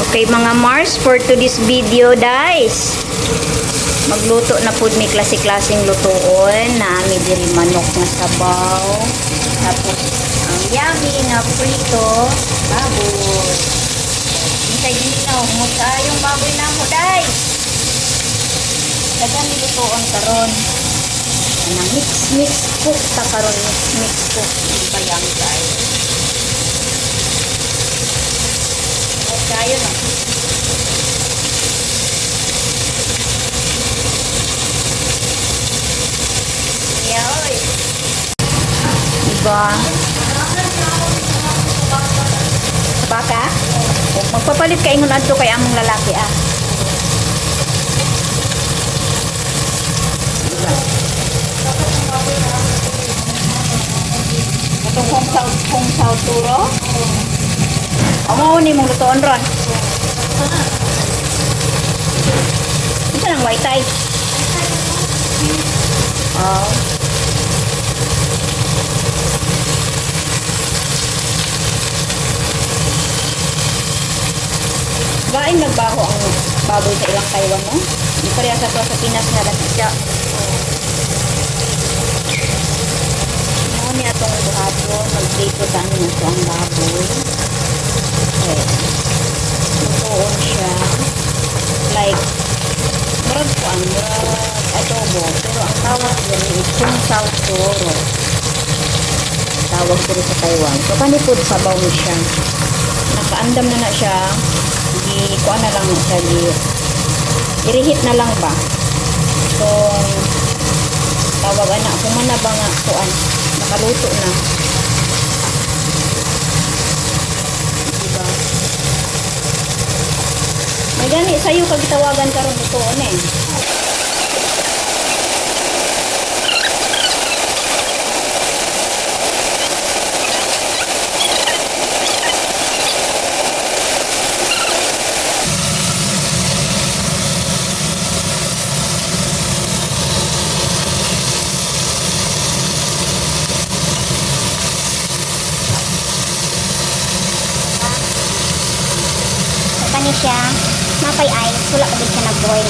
Okay mga Mars, for today's video guys, magluto na po may klase-klaseng lutoon na may diri manok na sabaw, tapos ang yummy na prito baboy. Isay ginaw mo sa yung baboy na ako guys. Dagang lutoon karon. Na mix cook ta karon, mix cook bayang guys. Kayo na. Oy. Diba? Baka? O, magpapalit ka ingon adto kay among lalaki ah. Diba? Itong hong sao turo? Amo ni mong lutoon ron. Isa lang white tie. Oh. Bain nagbaho ang baboy sa ilang Taiwan, no? Di pareha sa to sa Pinas nga lakitya. Ano niya itong buhaton, mag-prito tayo na ito ang baboy. Okay. Bukuon siya. Like, murag po ang adobo. Pero ang tawag din is kung sao toro. Tawag dito sa Taiwan. So, kanipod sabaw siya. Nakaandam na siya. Kuha na lang siya. I-reheat na lang ba? So, tawag na. Kung na ba nga kuan. Nakaluto na. Diba? May gani sa'yo kagitawagan karon lutoon eh. Kani siya, mapay ice, wala pa din siya nag-boil.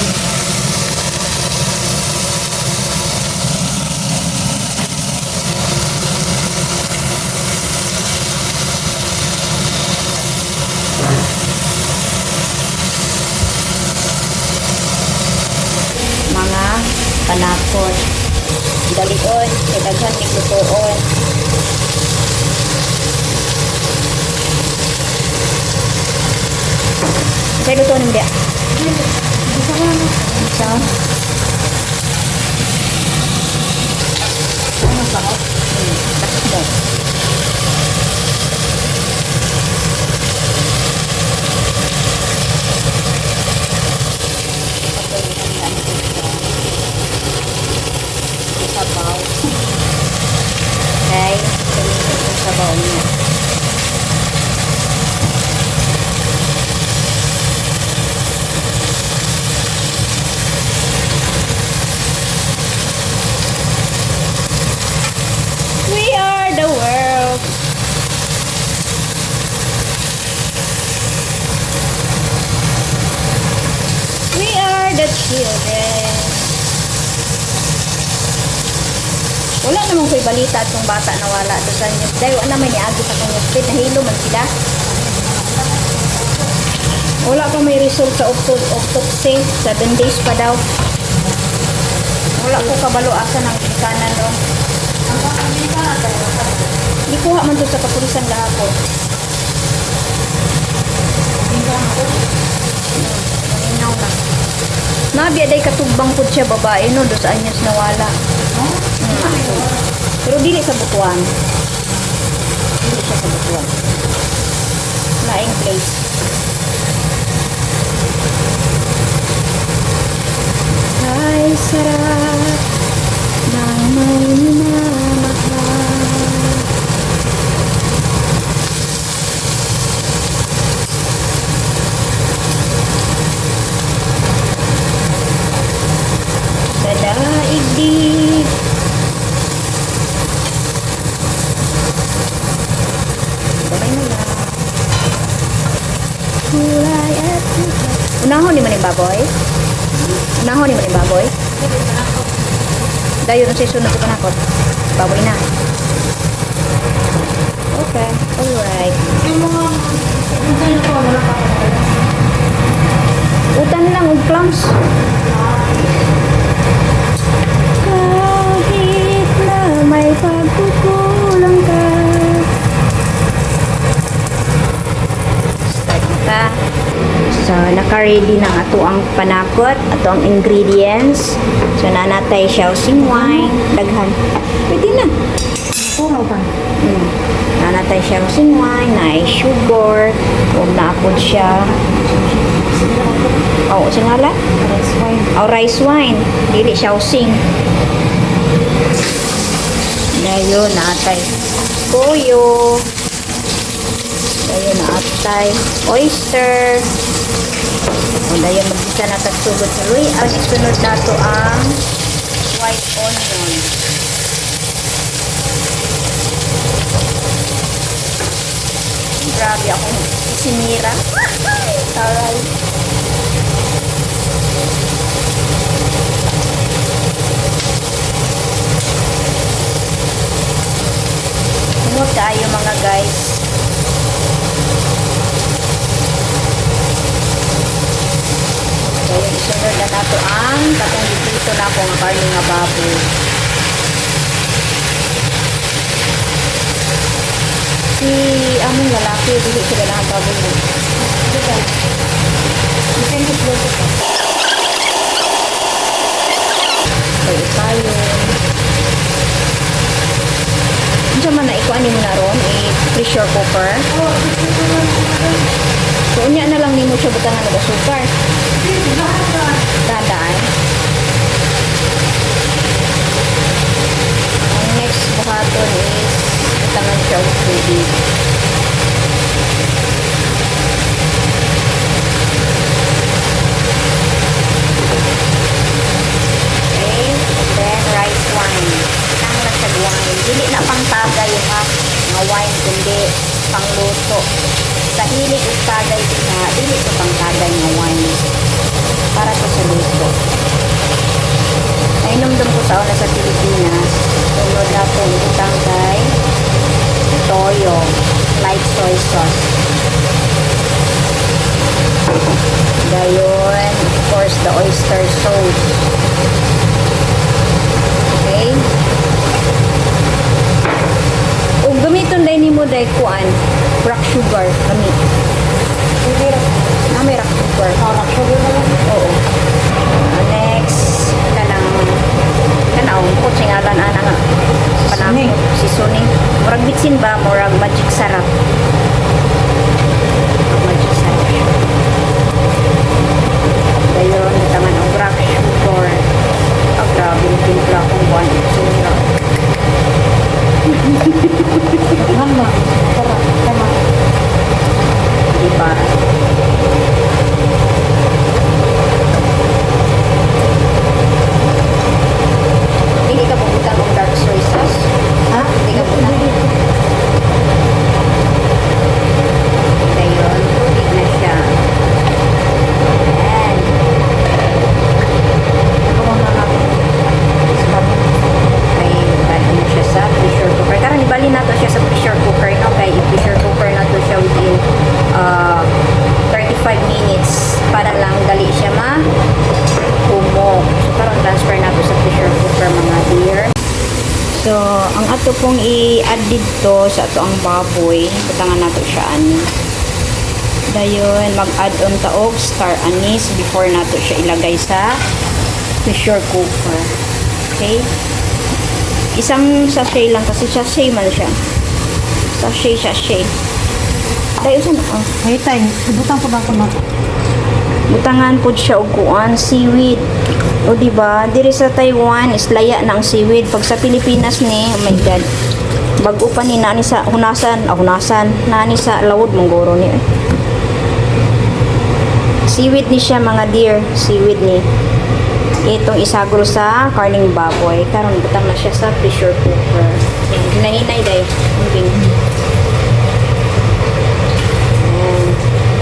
Mga panakon. Dalion. Kaya daghan ni lutoon. Saya luto ng dia. Bisa. Ano ba? Takbo. Sabaw. Okay. Sabaw niya. We are the world. We are the children. Wala namang ko'y balita itong bata na wala doon sa news. Dahil wala naman niagi sa kanyang speed. Nahilo man sila. Wala pa may result sa autopsy. 7 days pa daw. Wala ko kabalo asa ng ginikanan doon. Hindi kuha man doon sa kapulisan lahapon. Inaw na. Nabi aday katugbang po siya babae no, doon sa anyos nawala. Pero dili sa Butuan. Dili siya sa Butuan. Laing place. Ay, sarap ng may minamahal. Sa daigdig Gamay na lang. Unahon ni man yung baboy? Unahon ni man yung baboy? Dayon na siya sunod ko panakot. Baboy na. Okay, alright. Utan lang, ug clams. Kahit na may pagkukulang ka. Start na ta. So, naka-ready na ato ang panakot, ato ang ingredients. So, nanatay Shaoxing wine. Daghan. Pwede na. Puro pa. Nanatay Shaoxing wine, na sugar, huwag na apod siya. Oh, sa ngala? Rice wine. Oh, rice wine. Dili Shaoxing. Dayo, natay toyo. Dayo, natay oyster. O, dayo, magkita na tagsugod sa luy. Ang isunod na to ang white onion. Grabe ako sinira. Taray. Sunod tayo mga guys. Kaya isunod na nato ang katong dito na ako nga karne nga baboy. Si among lalaki dili sila nakagaboy mo. Kaya tayo. Diyan man na ikuan mo na ron, pressure cooker. So unya na lang nimo siya butangan ng asukar. Dadaan. Ang next buhaton is butangan siya og tubig. Okay, and then rice wine. Ang lang siya wine. Dili na pang tagay ha, nga wine kundi pangluto. Sa hili ug tagay sa dili ko pang tagay nga wine. Para sa luto. Nainomdom ko sa una sa Pilipinas. Sunod na po utang kay toyo, light soy sauce. Gayon, of course, the oyster sauce. Okay? Ug gamiton dai nimo dai kuan, rock sugar kami. Na may rock sugar. Rock sugar na lang. Oo. Next, kanang po singalan ana nga. Panako si Suni. Murag bitsin ba, murag magic sarap. Magic sarap. Dayon, taman ang rock sugar. Ah, grabe yung timpla kong buwan. Sura. Mama. Tama. Diba? Hindi ka pupunta ng dark soy sauce? Ha? Hindi ka pupunta. Ngayon, tubig na siya. Ayan. Ako na lang. Kay bali mo siya sa pressure cooker. Karon ibali na to siya sa pressure cooker, no? Kay i-pressure cooker na to siya within 35 minutes para lang dali siya humog. So karon transfer na to sa pressure cooker mga dear. So ang ato pong i-add dito sa ato ang baboy, butangan nato siya ani. Dayon mag-add on taog star anise before nato siya ilagay sa pressure cooker. Okay? Isang sachet lang kasi sachet man siya. Sachet. Dayon sa oh. May time. Ibutang ko ba ako na? Butangan po siya og kuan seaweed. O di ba? Diri sa Taiwan is laya na ang seaweed. Pag sa Pilipinas ni, oh my god. Bago pa ni nani sa hunasan, nani sa lawod manggoro ni. Seaweed ni siya mga dear, seaweed ni. Itong isagol sa karning baboy. Karon butang na siya sa pressure cooker. Hinahinay day.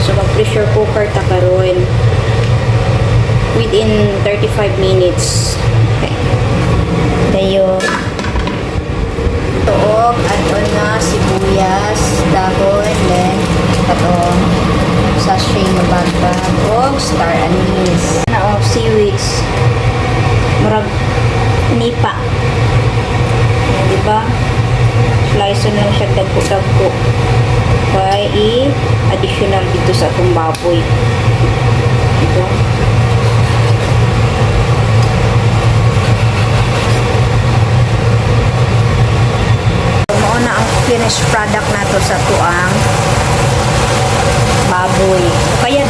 So mag pressure cooker ta karon. within 35 minutes. Okay. Dayo. Tuog, add-on na sibuyas, dahon, then katong sachet na bagbag og star anise. Na of seaweeds. Murag nipa. Yan, di ba? Slice lang siya dagko-dagko. Kaya i-additional dito sa atong baboy. Diba? Mao na ang finished product nato sa tuang baboy. Kaya